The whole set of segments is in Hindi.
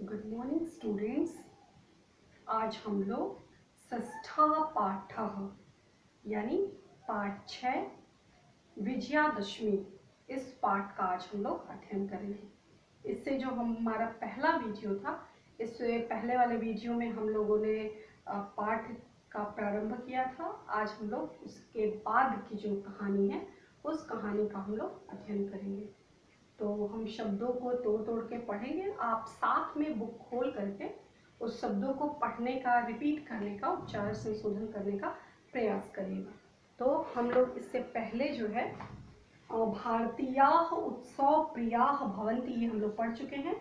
Good morning students. आज हम लोग षष्ठा पाठः यानी पाठ 6 विजयादशमी इस पाठ का आज हम लोग अध्ययन करेंगे। इससे जो हमारा पहला वीडियो था, इससे पहले वाले वीडियो में हम लोगों ने पाठ का प्रारंभ किया था। आज हम लोग उसके बाद की जो कहानी है उस कहानी का हम लोग अध्ययन करेंगे। तो हम शब्दों को तोड़ तोड़ के पढ़ेंगे। आप साथ में बुक खोल करके उस शब्दों को पढ़ने का, रिपीट करने का, उच्चारण संशोधन करने का प्रयास करिएगा। तो हम लोग इससे पहले जो है भारतीयाः उत्सव प्रियाः भवन्ति, ये हम लोग पढ़ चुके हैं।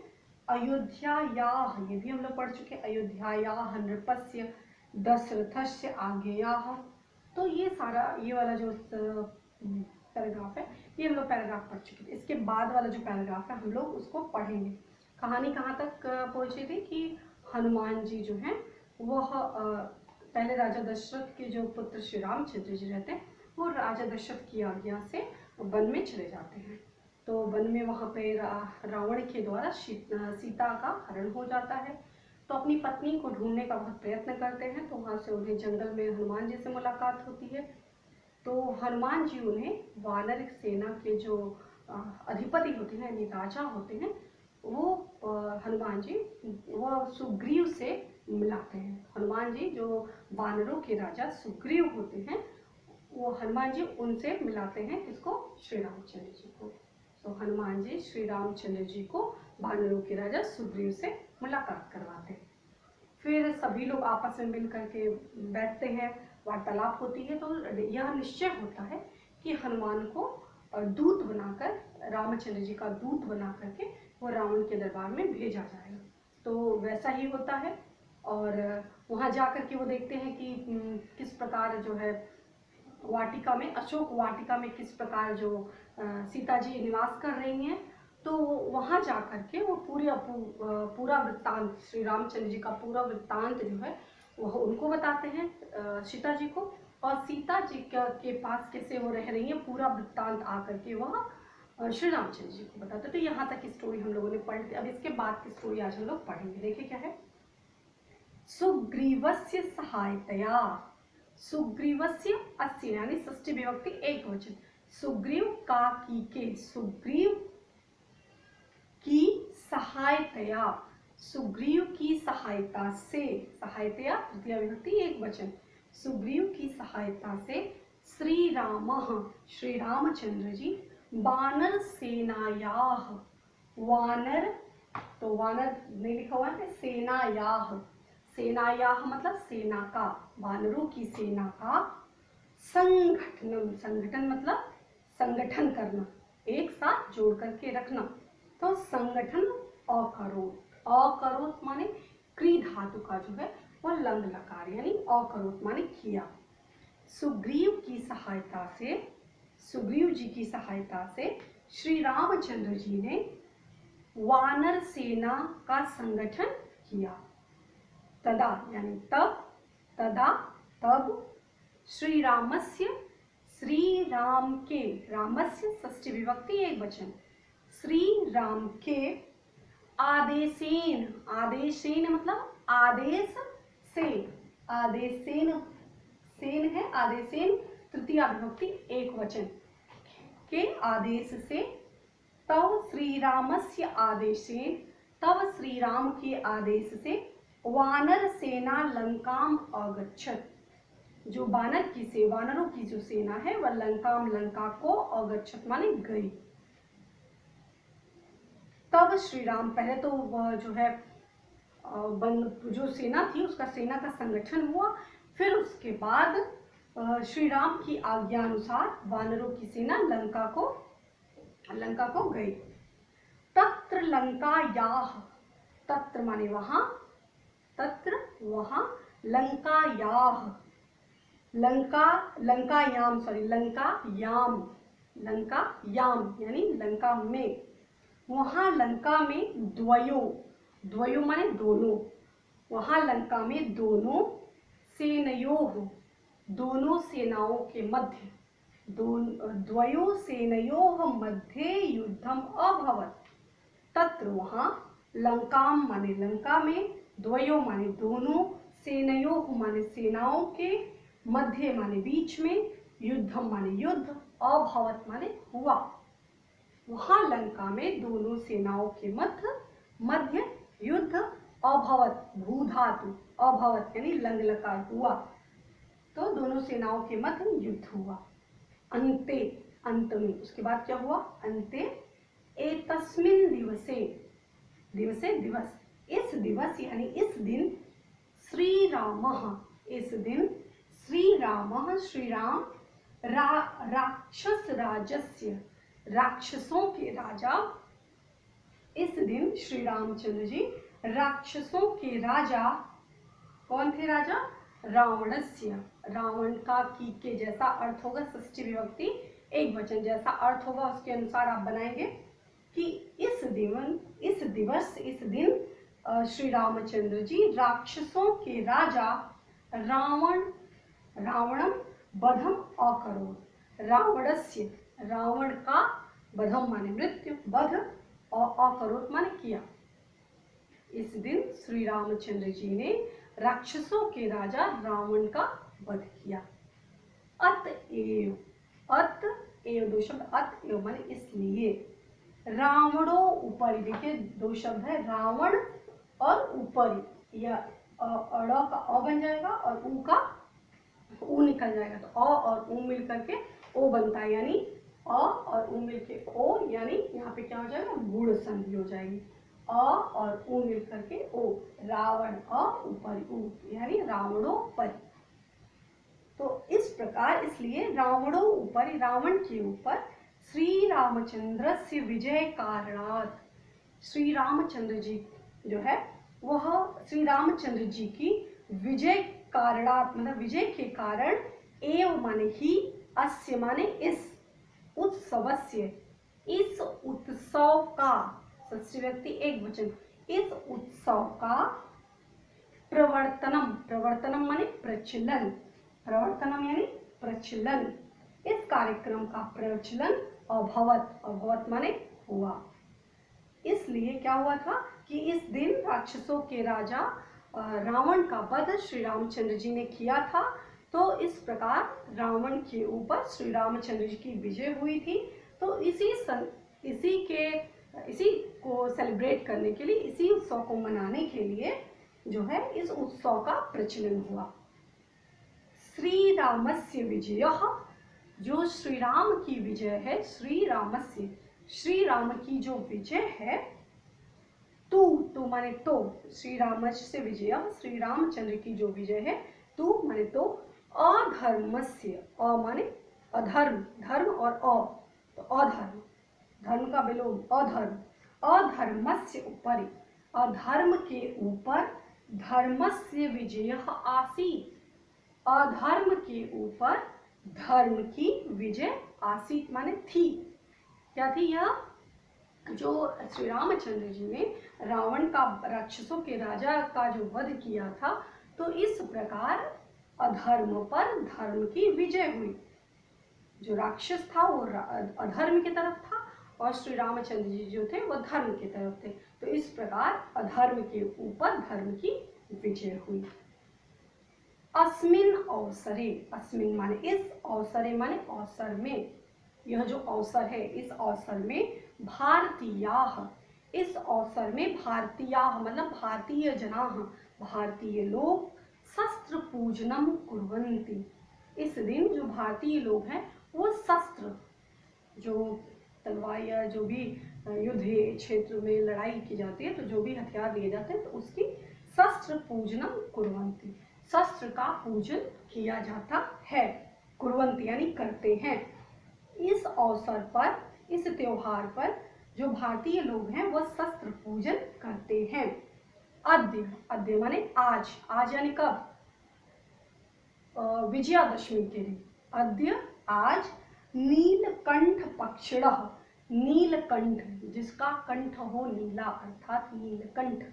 अयोध्यायाः, ये भी हम लोग पढ़ चुके हैं। अयोध्यायाः नृपस्य दशरथस्य आज्ञयाः। तो ये सारा, ये वाला जो पैराग्राफ है, ये हम लोग पैराग्राफ पढ़ चुके थे। इसके बाद वाला जो पैराग्राफ है हम लोग उसको पढ़ेंगे। कहानी कहाँ तक पहुँची थी कि हनुमान जी जो हैं वह पहले राजा दशरथ के जो पुत्र श्री रामचंद्र जी रहते हैं वो राजा दशरथ की आज्ञा से वन में चले जाते हैं। तो वन में वहाँ पे रावण के द्वारा सीता का हरण हो जाता है। तो अपनी पत्नी को ढूंढने का बहुत प्रयत्न करते हैं। तो वहाँ से उन्हें जंगल में हनुमान जी से मुलाकात होती है। तो हनुमान जी उन्हें वानर सेना के जो अधिपति होते हैं यानी राजा होते हैं, वो हनुमान जी वो सुग्रीव से मिलाते हैं। हनुमान जी जो वानरों के राजा सुग्रीव होते हैं, वो हनुमान जी उनसे मिलाते हैं। किसको? श्री रामचंद्र जी को। तो हनुमान जी श्री रामचंद्र जी को वानरों के राजा सुग्रीव से मुलाकात करवाते हैं। फिर सभी लोग आपस में मिल करके बैठते हैं, वार्तालाप होती है। तो यह निश्चय होता है कि हनुमान को दूत बनाकर, रामचंद्र जी का दूत बना करके वो रावण के दरबार में भेजा जाएगा। तो वैसा ही होता है। और वहाँ जा कर के वो देखते हैं कि किस प्रकार जो है वाटिका में, अशोक वाटिका में किस प्रकार जो सीता जी निवास कर रही हैं। तो वहाँ जा कर के वो पूरा वृत्तांत, श्री रामचंद्र जी का पूरा वृत्तांत जो है वह उनको बताते हैं, सीता जी को। और सीता जी के पास कैसे वो रह रही हैं, पूरा वृत्तांत आकर के वह श्री रामचंद्र जी को बताते। तो यहाँ तक की स्टोरी हम लोगों ने पढ़ ली। अब इसके बाद की स्टोरी आज हम लोग पढ़ेंगे। देखिए क्या है। सुग्रीवस्य सहायतया, सुग्रीवस्य अस्य यानी षष्ठी विभक्ति एक वचन, सुग्रीव का की, सुग्रीव की सहायतया, सुग्रीव की सहायता से, सहायतया तृतीया विभक्ति एक वचन, सुग्रीव की सहायता से श्री रामः, श्री रामचंद्र जी वानर सेनायाः, वानर, तो वानर नहीं लिखा हुआ है, सेनायाः, सेनायाः मतलब सेना का, वानरों की सेना का संगठनम, संगठन मतलब संगठन करना, एक साथ जोड़ करके रखना। तो संगठन अकरोत, अकरोत माने क्री धातु का जो है वो लंग लकार यानी अकरोत माने किया। सुग्रीव की सहायता से, सुग्रीव जी की सहायता से श्री रामचंद्र जी ने वानर सेना का संगठन किया। तदा यानी तब, तदा तब, श्री रामस्य, श्री राम के, रामस्य षष्ठी विभक्ति एक वचन, श्री राम के आदेशेन, आदेशेन मतलब आदेश से, आदेशेन, सेन है, आदेशेन तृतीया विभक्ति एक वचन के आदेश से, तब श्री रामस्य आदेशेन, तब श्री राम के आदेश से वानर सेना लंकाम अगच्छत, जो वानर की से, वानरों की जो सेना है वह लंकाम, लंका को अगच्छत माने गई। तब श्री राम, पहले तो वह जो है जो सेना थी उसका, सेना का संगठन हुआ। फिर उसके बाद श्री राम की आज्ञा अनुसार वानरों की सेना लंका को गई। तत्र लंकायाः, तत्र माने वहां, तत्र वहां, लंकायाः, लंकायाम यानी लंका में, वहां लंका में द्वयो, द्वयो माने दोनों, वहां लंका में दोनों, सेनयोः दोनों सेनाओं के मध्य, द्वयो सेनयोः मध्ये युद्धम अभवत्, तत्र वहां लंकाम माने लंका में, द्वयो माने दोनों, सेनयोः माने सेनाओं के, मध्ये माने बीच में, युद्धम माने युद्ध, अभवत माने हुआ। वहां लंका में दोनों सेनाओं के मध्य युद्ध, अभवत भूधातु, अभवत यानी लंग लकार हुआ, तो दोनों सेनाओं के मध्य युद्ध हुआ। अंते, अंत में, उसके बाद क्या हुआ, अंते एतस्मिन् दिवसे, दिवसे दिवस, इस दिवस यानी इस दिन, श्री रामः, इस दिन श्री रामः, श्री राम, राक्षस राजस्य, राक्षसों के राजा, इस दिन श्री रामचंद्र जी राक्षसों के राजा, कौन थे राजा, रावणस्य, रावण का की के जैसा अर्थ होगा, षष्ठी विभक्ति एक वचन जैसा अर्थ होगा, उसके अनुसार आप बनाएंगे कि इस दिन श्री रामचंद्र जी राक्षसों के राजा रावणम बधम अकरोत्, रावणस्य, रावण का, बधम माने मृत्यु, बध, और अकरोत् माने किया। इस दिन श्री रामचंद्र जी ने राक्षसों के राजा रावण का वध किया। अतएव, अतएव दो शब्द, अतएव माने इसलिए, रावणो ऊपरी, देखिए दो शब्द है, रावण और ऊपरी, या अड़ का अ बन जाएगा और ऊ का ऊ निकल जाएगा, तो अ और ऊ मिल करके ओ बनता है, यानी अ और ऊ मिल के ओ, यानी यहाँ पे क्या हो जाएगा, गुण संधि हो जाएगी, अ और ऊ मिल करके ओ, रावण अ ऊपर ऊ, यानी रावणों पर। तो इस प्रकार, इसलिए रावणों ऊपर, रावण के ऊपर, श्री रामचंद्र से विजय कारणात्, श्री रामचंद्र जी जो है वह श्री रामचंद्र जी की विजय कारणात्, मतलब विजय के कारण, एव माने ही, अस्य माने इस, उत्सवस्य, इस उत्सव का, षष्ठी व्यक्ति एक वचन, इस उत्सव का, प्रवर्तनम, प्रवर्तनम माने प्रचलन, प्रवर्तनम यानी प्रचलन, इस कार्यक्रम का प्रचलन, अभवत, अभवत माने हुआ। इसलिए क्या हुआ था कि इस दिन राक्षसों के राजा रावण का वध श्री रामचंद्र जी ने किया था, तो इस प्रकार रावण के ऊपर श्री रामचंद्र जी की विजय हुई थी। तो इसी को सेलिब्रेट करने के लिए, इसी उत्सव को मनाने के लिए जो है इस उत्सव का प्रचलन हुआ। श्री रामस्य विजयः, जो श्री राम की विजय है, श्री रामस्य, श्री राम की जो विजय है, तू माने तो, श्री रामस्य विजय, श्री रामचंद्र की जो विजय है, तू माने तो, अधर्मस्य, अ माने अधर्म, धर्म और तो अधर्म, धर्म का विलोम अधर्म, अधर्मस्य ऊपरि, अधर्म के ऊपर, धर्मस्य विजयः आसीत्, अधर्म के ऊपर धर्म की विजय आसीत् माने थी। क्या थी यह, जो श्री रामचंद्र जी ने रावण का, राक्षसों के राजा का जो वध किया था, तो इस प्रकार अधर्म पर धर्म की विजय हुई। जो राक्षस था वो अधर्म की तरफ था और श्री रामचंद्र जी जो थे वो धर्म की तरफ थे, तो इस प्रकार अधर्म के ऊपर धर्म की विजय हुई। अस्मिन अवसरे, अस्मिन माने इस, अवसरे माने अवसर में, यह जो अवसर है, इस अवसर में, भारतीयाः, इस अवसर में, भारतीयाः मतलब भारतीय जनाः, भारतीय लोग, शस्त्र पूजनम कुर्वन्ति, इस दिन जो भारतीय लोग हैं वो शस्त्र, जो तलवार या जो भी युद्ध क्षेत्र में लड़ाई की जाती है, तो जो भी हथियार लिए जाते हैं, तो उसकी शस्त्र पूजनम कुर्वन्ति, शस्त्र का पूजन किया जाता है, कुर्वन्ति यानी करते हैं। इस अवसर पर, इस त्योहार पर जो भारतीय लोग हैं वो शस्त्र पूजन करते हैं। अद्य, अद्य माने आज, आज यानी कब, विजयादशमी के दिन, अद्य आज, नीलकंठ पक्षिणः, नीलकंठ जिसका कंठ हो नीला अर्थात नीलकंठ,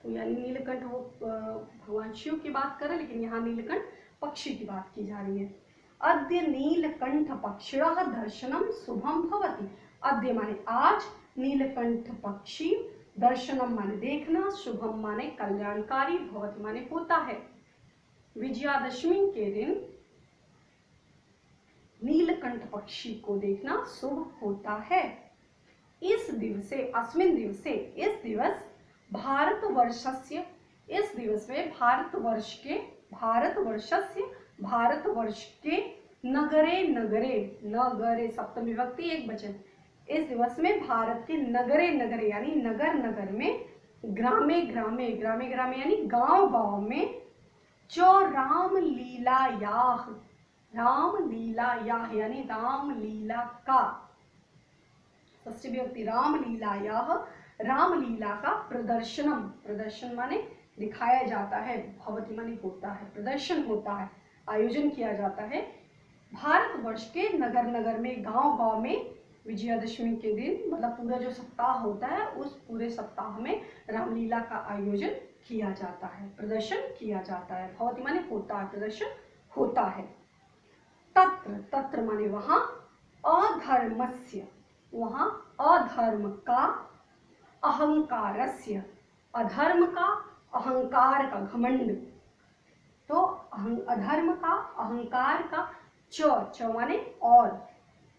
तो यानी नीलकंठ वो भगवान शिव की बात कर रहे हैं, लेकिन यहाँ नीलकंठ पक्षी की बात की जा रही है। अद्य नीलकंठ पक्षिणः दर्शनम शुभम भवति, अद्य माने आज, नीलकंठ पक्षी दर्शनम माने देखना, शुभम माने कल्याणकारी, भवति माने होता है। विजयादशमी के दिन नीलकंठ पक्षी को देखना शुभ होता है। इस दिवसे अस्मिन् दिवसे, इस दिवस भारतवर्षस्य, इस दिवस में भारतवर्ष के नगरे नगरे, नगरे सप्तमी विभक्ति एक वचन, इस दिवस में भारत के नगरे नगरे यानी नगर नगर में, ग्रामे ग्रामे, ग्रामे ग्रामे यानी गांव गांव में, जो रामलीलायाः, रामलीलायाः यानी रामलीला का, षष्ठी विभक्ति रामलीलायाः, रामलीला का प्रदर्शनम, प्रदर्शन माने दिखाया जाता है, भवति माने होता है, प्रदर्शन होता है, आयोजन किया जाता है। भारतवर्ष के नगर नगर में, गांव गांव में विजयादशमी के दिन, मतलब पूरा जो सप्ताह होता है उस पूरे सप्ताह में रामलीला का आयोजन किया जाता है, प्रदर्शन किया जाता है। भवति माने होता है, प्रदर्शन होता है। तत्र, तत्र माने वहां, अधर्मस्य, वहां अधर्म का, अहंकारस्य, अधर्म का, अहंकार का, घमंड, तो अधर्म का, अहंकार का, च माने और,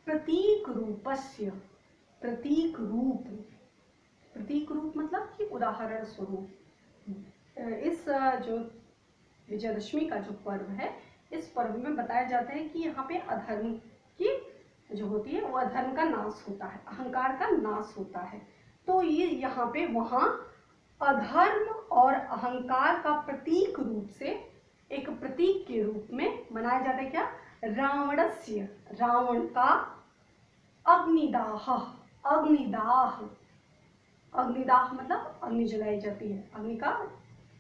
प्रतीक रूपस्य, प्रतीक रूप, प्रतीक रूप मतलब कि उदाहरण स्वरूप। इस जो विजयादशमी का जो पर्व है, इस पर्व में बताया जाता है कि यहाँ पे अधर्म की जो होती है वो अधर्म का नाश होता है, अहंकार का नाश होता है। तो ये यहाँ पे वहाँ अधर्म और अहंकार का प्रतीक रूप से, एक प्रतीक के रूप में मनाया जाता है क्या, रावणस्य, रावण का, अग्निदाह, अग्निदाह, अग्निदाह मतलब अग्नि जलाई जाती है, अग्नि का,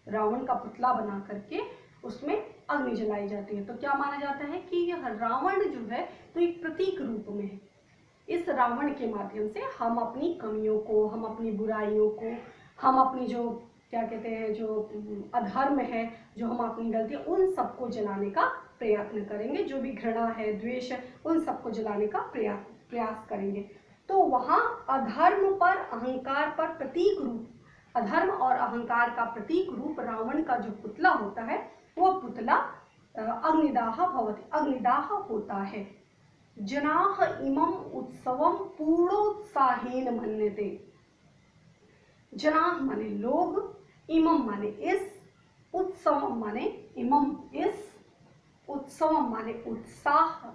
रावण का पुतला बना करके उसमें अग्नि जलाई जाती है। तो क्या माना जाता है कि यह रावण जो है तो एक प्रतीक रूप में है। इस रावण के माध्यम से हम अपनी कमियों को, हम अपनी बुराइयों को, हम अपनी जो क्या कहते हैं जो अधर्म है, जो हम अपनी गलती, उन सबको जलाने का प्रयत्न करेंगे, जो भी घृणा है, द्वेष है, उन सबको जलाने का प्रयास करेंगे। तो वहाँ अधर्म पर, अहंकार पर प्रतीक रूप, अधर्म और अहंकार का प्रतीक रूप रावण का जो पुतला होता है वो पुतला अग्निदाह भवति, अग्निदाह होता है। जनाः इमं उत्सवं पूर्णोत्साहेन मन्यते, जनाः माने लोग, इमं माने इस, उत्सव माने इमं इस, उत्सव माने उत्साह,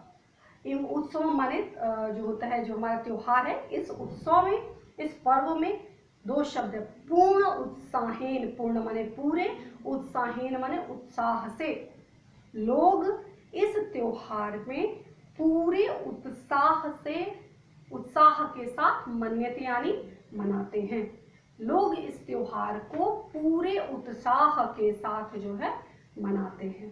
उत्सव माने जो होता है जो हमारा त्योहार है, इस उत्सव में, इस पर्व में दो शब्द है, पूर्ण उत्साहेन, पूर्ण माने पूरे, उत्साहेन माने उत्साह से, लोग इस त्योहार में पूरे उत्साह से, उत्साह के साथ मन्यते यानी मनाते हैं। लोग इस त्योहार को पूरे उत्साह के साथ जो है मनाते हैं।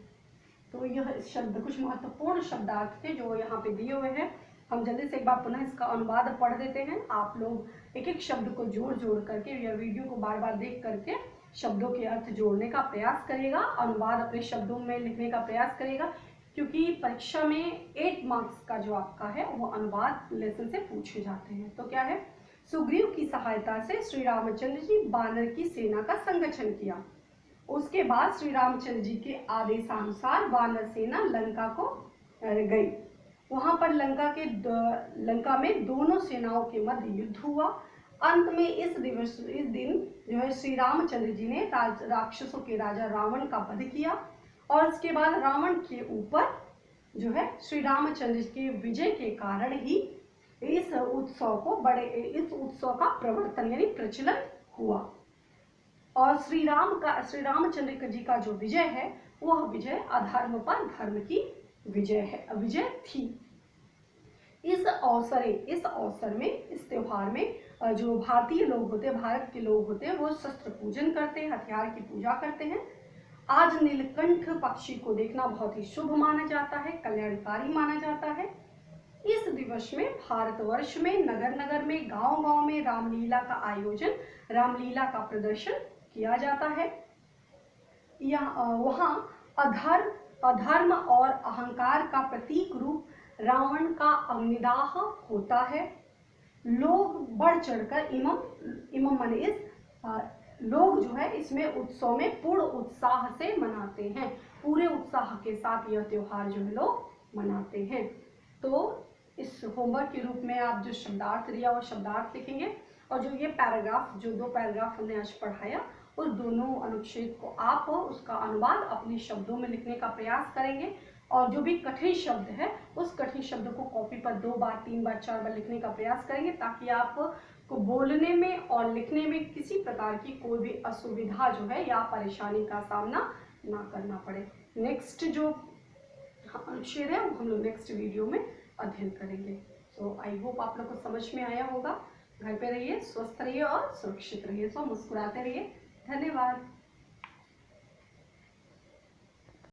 तो यह शब्द, कुछ महत्वपूर्ण शब्दार्थ थे जो यहाँ पे दिए हुए हैं। हम जल्दी से एक बार पुनः इसका अनुवाद पढ़ देते हैं। आप लोग एक एक शब्द को जोड़ जोड़ करके या वीडियो को बार बार देख करके शब्दों के अर्थ जोड़ने का प्रयास करेगा, अनुवाद अपने शब्दों में लिखने का प्रयास करेगा, क्योंकि परीक्षा में 8 मार्क्स का जो आपका है वो अनुवाद लेसन से पूछे जाते हैं। तो क्या है, सुग्रीव की सहायता से श्री रामचंद्र जी वानर की सेना का संगठन किया। उसके बाद श्री रामचंद्र जी के आदेशानुसार वानर सेना लंका को गई। वहां पर लंका में दोनों सेनाओं के मध्य युद्ध हुआ। अंत में इस दिन जो है श्री रामचंद्र जी ने राक्षसों के राजा रावण का वध किया और उसके बाद रावण के ऊपर जो है श्री रामचंद्र के विजय के कारण ही इस उत्सव का प्रवर्तन यानी प्रचलन हुआ। और श्री रामचंद्र जी का जो विजय है वह विजय अधर्म पर धर्म की विजय थी। इस अवसर में, इस त्योहार में जो भारतीय लोग होते हैं, भारत के लोग होते हैं, वो शस्त्र पूजन करते हैं, हथियार की पूजा करते हैं। आज नीलकंठ पक्षी को देखना बहुत ही शुभ माना जाता है, कल्याणकारी माना जाता है। इस दिवस में भारतवर्ष में नगर नगर में, गांव गांव में रामलीला का आयोजन, रामलीला का प्रदर्शन किया जाता है। वहाँ अधर्म और अहंकार का प्रतीक रूप रावण का अग्निदाह होता है। लोग बढ़ चढ़कर इमम माने इस, लोग जो है इसमें उत्सव में पूर्ण उत्साह से मनाते हैं। पूरे उत्साह के साथ यह त्योहार जो है लोग मनाते हैं। तो इस होमवर्क के रूप में आप जो शब्दार्थ दिया वो शब्दार्थ लिखेंगे, और जो ये पैराग्राफ, जो 2 पैराग्राफ हमने आज पढ़ाया, उस दोनों अनुच्छेद को आप उसका अनुवाद अपने शब्दों में लिखने का प्रयास करेंगे। और जो भी कठिन शब्द है उस कठिन शब्द को कॉपी पर 2 बार 3 बार 4 बार लिखने का प्रयास करेंगे, ताकि आप को बोलने में और लिखने में किसी प्रकार की कोई भी असुविधा जो है या परेशानी का सामना ना करना पड़े। नेक्स्ट जो अनुच्छेद है वो हम लोग नेक्स्ट वीडियो में अध्ययन करेंगे। सो आई होप आप लोग को समझ में आया होगा। घर पे रहिए, स्वस्थ रहिए और सुरक्षित रहिए, सो मुस्कुराते रहिए। धन्यवाद।